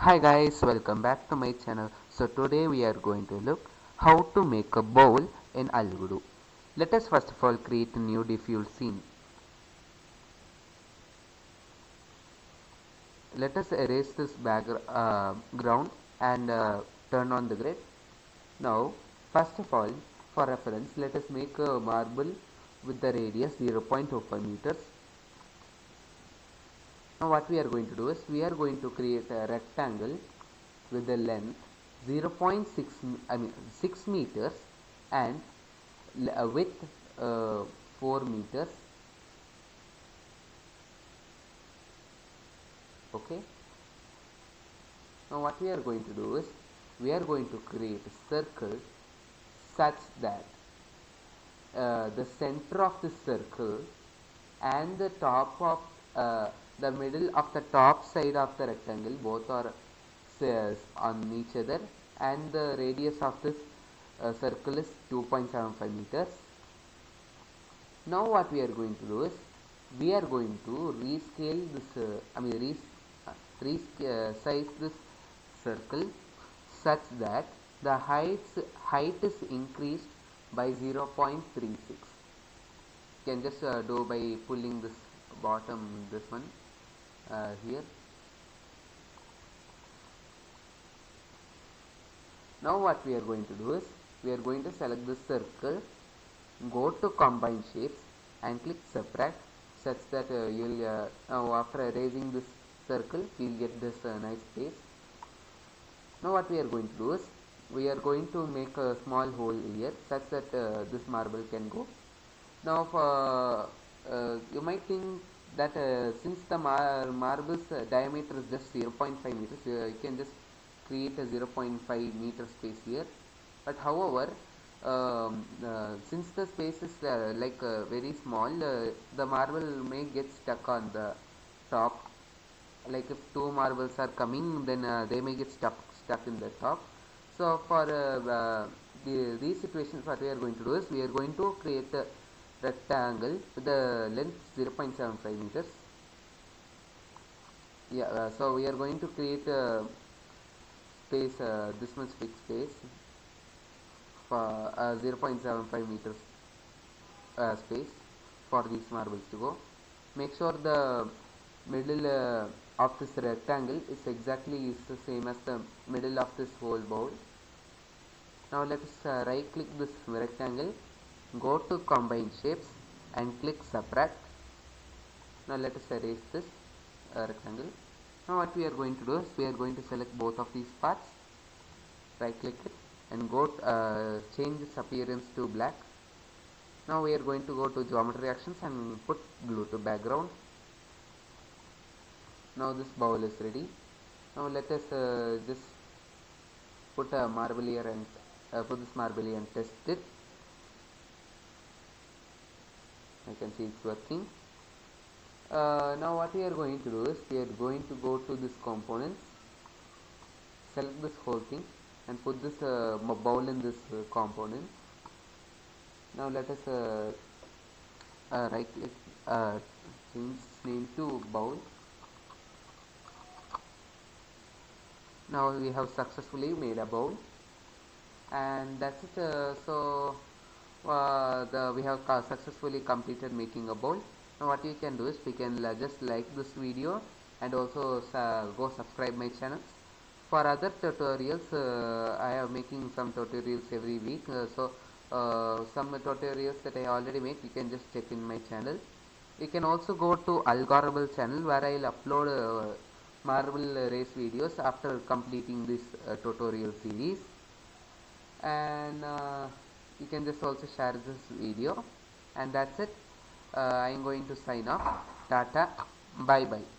Hi guys, welcome back to my channel. So today we are going to look how to make a bowl in algodoo. Let us first of all create a new diffuse scene. Let us erase this background and turn on the grid. Now first of all, for reference, let us make a marble with the radius 0.25 meters. Now what we are going to do is we are going to create a rectangle with the length 0.6 6 meters and width 4 meters. Okay, now what we are going to do is we are going to create a circle such that the center of the circle and the top of the middle of the top side of the rectangle both are on each other, and the radius of this circle is 2.75 meters. Now what we are going to do is we are going to rescale this resize this circle such that the height is increased by 0.36. You can just do by pulling this this one here. Now what we are going to do is we are going to select the circle, go to combine shapes and click subtract, such that you'll now after erasing this circle you'll get this nice face. Now what we are going to do is we are going to make a small hole here such that this marble can go. Now you might think that since the marble's diameter is just 0.5 meters, you can just create a 0.5 meter space here. But however, since the space is very small, the marble may get stuck on the top. Like if two marbles are coming, then they may get stuck in the top. So for these situations, what we are going to do is we are going to create a rectangle with the length 0.75 meters. Yeah, so we are going to create a space, this much big space for 0.75 meters space for these marbles to go. Make sure the middle of this rectangle is exactly the same as the middle of this whole bowl. Now let us right click this rectangle, go to combine shapes and click subtract. Now let us erase this rectangle. Now what we are going to do is we are going to select both of these parts, right click it and go change its appearance to black. Now we are going to go to geometry actions and put blue to background. Now this bowl is ready. Now let us just put a marble here and put this marble here and test it. I can see it's working. Now what we are going to do is we are going to go to this components, select this whole thing and put this bowl in this component. Now let us right click, change name to bowl. Now we have successfully made a bowl, and that's it. We have successfully completed making a bowl. Now what we can do is we can just like this video and also go subscribe my channel. For other tutorials, I am making some tutorials every week. Some tutorials that I already make, you can just check in my channel. You can also go to algodoo channel where I will upload marble race videos after completing this tutorial series. And you can just also share this video, and that's it. I am going to sign off. Tata, bye bye.